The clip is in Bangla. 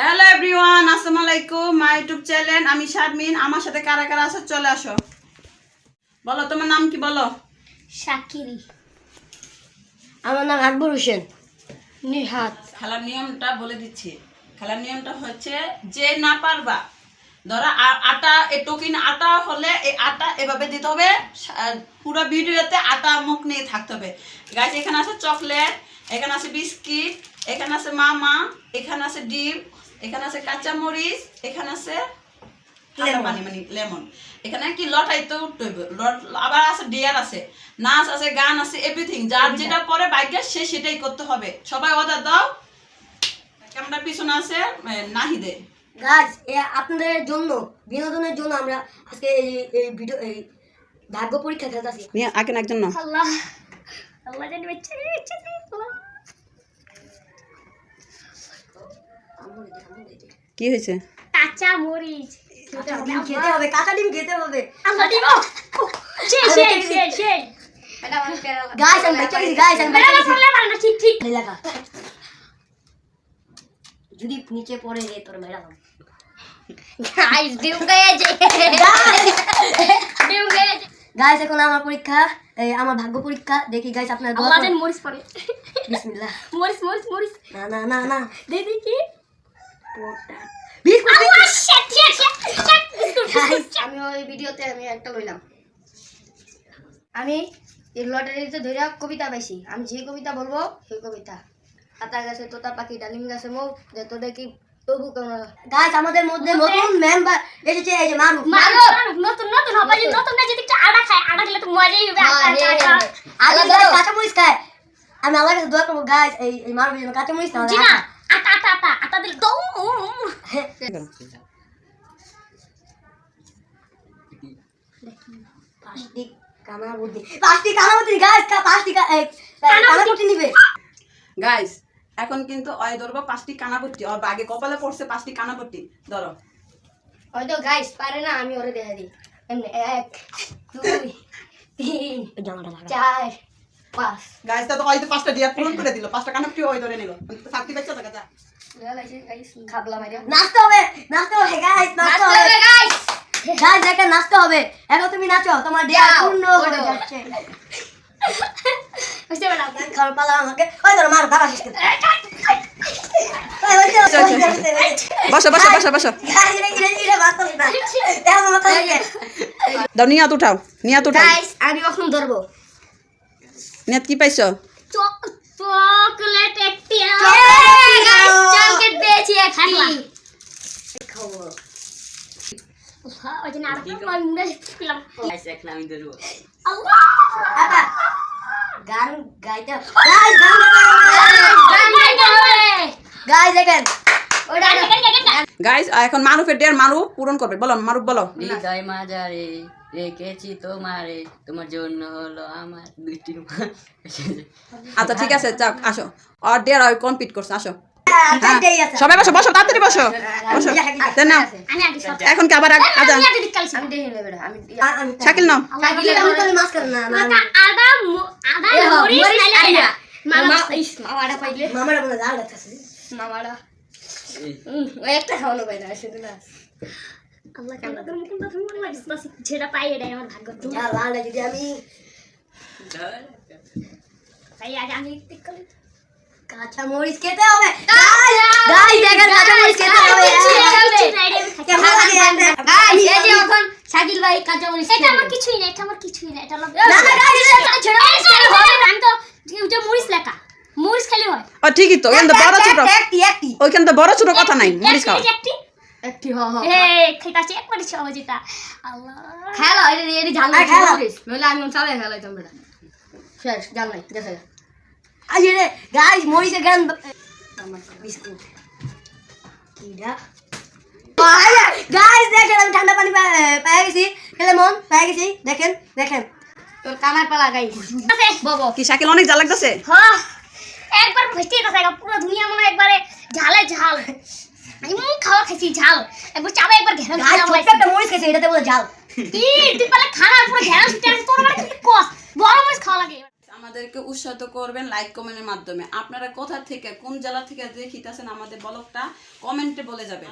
হ্যালো এভরিওয়ান, আসসালামু আলাইকুম। মাই ইউটিউব চ্যানেল, আমি শারমিন। আমার সাথে কারা কারা আছে চলে আসো। বলো তোমার নাম কি? বলো। শাকিরি। আমার নাম আকবর হোসেন। নিহাত। খেলার নিয়মটা বলে দিচ্ছি। খেলার নিয়মটা হচ্ছে, যে না পারবা, ধরো আটা, এই টোকিন আটা হলে এই আটা এভাবে দিতে হবে। পুরো ভিডিওতে আটা মুখ নিয়ে থাকতে হবে। গাইস, এখানে আছে চকলেট, এখানে আছে বিস্কিট, এখানে আছে মামা, এখানে আছে ডিম, এখানে আছে কাঁচামরিচ, এখানে আছে লেমন। এখানে কি লটাইতে উঠতে হবে। আবার আছে ডিয়ার, আছে নাচ, আছে গান, আছে এভরিথিং। যার যেটা পরে বাইকে সে সেটাই করতে হবে। সবাই অর্ডার দাও। ক্যামেরার পিছনে আছে নাহিদে। গাইস, আপনাদের জন্য বিনোদনের জন্য আমরা আজকে এই ভিডিও এই ভাগ্য পরীক্ষা খেলতেছি। নিয়ে আগে একজন না। আল্লাহ আল্লাহ জানি বাচ্চা কি হয়েছে? কাঁচা মরিচ খেতে হবে, কাঁচা ডিম খেতে হবে। আল্লাহ ডিম গাইস, আমি বাচ্চা গেছি। গাইস, আমি বাচ্চা গেছি। ঠিক ঠিক লাগা যদি নিচে পড়ে রে তোর মেরা গাইস ডিম গেছে। ডিম গেছে। গাইস, এখন আমার পরীক্ষা, আমার ভাগ্য পরীক্ষা। দেখি গাইস আপনারা দোয়া করুন। মরিচ পড়ে। বিসমিল্লাহ। মরিচ মরিচ মরিচ। না না না না, দেখি আমি ওই ভিডিওতে আমি একটা লইলাম। আমি এই লটারিতে ধরে কবিতা পাইছি। আমি যে কবিতা বলবো সেই কবিতা। আতা গাছে তোতা পাখি, ডালিম গাছে মৌ, তো দেখি তবু গাছ আমাদের মধ্যে নতুন মেম্বার এসেছে। এই যে মারুফ। নতুন নতুন হবে, নতুন না যদি একটু আটা খায়, আটা খেলে তো মজাই হবে। আটা কাঁচা মরিচ খায়। আমি আল্লাহর কাছে দোয়া করবো গাছ, এই মারুফ যেন কাঁচা মরিচ না হয়। আটা আটা আটা আটা দিলে তো প্লাস্টিক কানাবুদ্ধি, প্লাস্টিক কানাবুদ্ধি গাছ, প্লাস্টিক কানাবুদ্ধি নিবে। গাইস, এখন কিন্তু ওই ধরবো 5টি কানাপট্টি। ওর আগে কপালে পড়ছে 5টি কানাপট্টি। ধরো। ওই তো গাইস পারে না, আমি ওরে দেখা দিই। এমনি 1 2 3 4 5। গাইস, তো ওই তো 5টা দিয়া পূরণ করে দিল। 5টা কানাপট্টি ওই ধরে নিল। সাথী বাচ্চা টাকা যা। খাবলা মাইরা নাচতে হবে, নাচতে হবে গাইস, নাচতে হবে গাইস। গাইস দেখে নাচতে হবে। এখন তুমি নাচো, তোমার দেয়া পূর্ণ হয়ে যাচ্ছে। বুঝতে পারলাম। খাবার পালা আমাকে। ওই ধরো মার দাঁড়া শেষ করে। বসো বসো বসো বসো। দাও, নিয়াত উঠাও, নিয়াত উঠাও। গাইস, আমি কখন ধরবো? নিয়াত কি পাইছো? চকলেট একটি। গাইস, চকলেট পেয়েছি একটি। খাবো। ওই যে না আর মুন্ডে খেলাম। গাইস, এখন আমি ধরবো। আল্লাহ আটা গান গাইতে। গাইস, গান গাইতে হবে। গাইস দেখেন ওটা গাইস, এখন মারুফের ডের মারুফ পূরণ করবে। বলো মারুফ, বলো। হৃদয় মাঝারে রেখেছি তোমারে, তোমার জন্য হলো আমার 2টি মা। আচ্ছা ঠিক আছে, যাক আসো। আর ডের আর কমপ্লিট করছে। আসো সবাই সবাই বসো বসো, তাড়াতাড়ি বসো বসো। দেন নাও। আমি আগে সব এখন কি আবার আমি আগে দিকালছি। আমি দেখে নেব। আমি শাকিল নাও। আমি তো মাস্ক না না আদা আদা মরিচ নাইলে মামা মামাড়া পাইলে মামাড়া বলে লাল লাগতাছে। মামাড়া ওই একটা খাওয়ানো পাই না শুধু না। আল্লাহ কান্না তোর মুখটা তুমি মনে লাগিস না, যেটা পাই এটাই আমার ভাগ্য। যা লাল যদি আমি তাই আগে আমি দিকালি। কাঁচা মরিচ খেতে হবে। গাইস দেখেন, কাঁচা মরিচ খেতে হবে। কেমন লাগে? গাইস, এই যে এখন শাকিল ভাই কাঁচা মরিচ। এটা আমার কিছুই না, এটা আমার কিছুই না। এটা না না গাইস, এটা ছেড়ে হবে। আমি তো যে মরিচ লেখা, মরিচ খেলে হয়। ও ঠিকই তো। এখানে তো বড় ছোট, একটি ওইখানে তো বড় ছোট কথা নাই। মরিচ খাও। একটি হ হ খাইতাছি একবারই সহজ। এটা আল্লাহ খেলা এর ঝাল না খেলা নইলে আমি চালে খেলাইতাম বেটা। শেষ জাল নাই দেখা যা। আরে রে গাইস, মরিচের গান আমার বিস্কুট কিডা। গাইস দেখেন, আমি ঠান্ডা পানি পেয়ে গেছি, লেমন পেয়ে গেছি। দেখেন দেখেন তোর কামার পালা গাইস। বাবা কি শাকিল অনেক জ্বালা লাগতেছে? হ্যাঁ, একবার ফেটে গেছে পুরো দুনিয়া মনে একবারে ঝালে ঝাল। আমি খাওয়া খাইছি ঝাল, একবার চাবে একবার ঘেরা ঝাল। একটা মরিচ খাইছে, এটাতে বলে ঝাল। কি তুই পালে খানা পুরো ঘেরা ছুটে আসে তোর। মানে কি কস বড় মরিচ খাওয়া লাগে। আমার আমাদেরকে উৎসাহিত করবেন লাইক কমেন্টের মাধ্যমে। আপনারা কোথা থেকে কোন জেলা থেকে দেখিতেছেন আমাদের ব্লগটা কমেন্টে বলে যাবেন।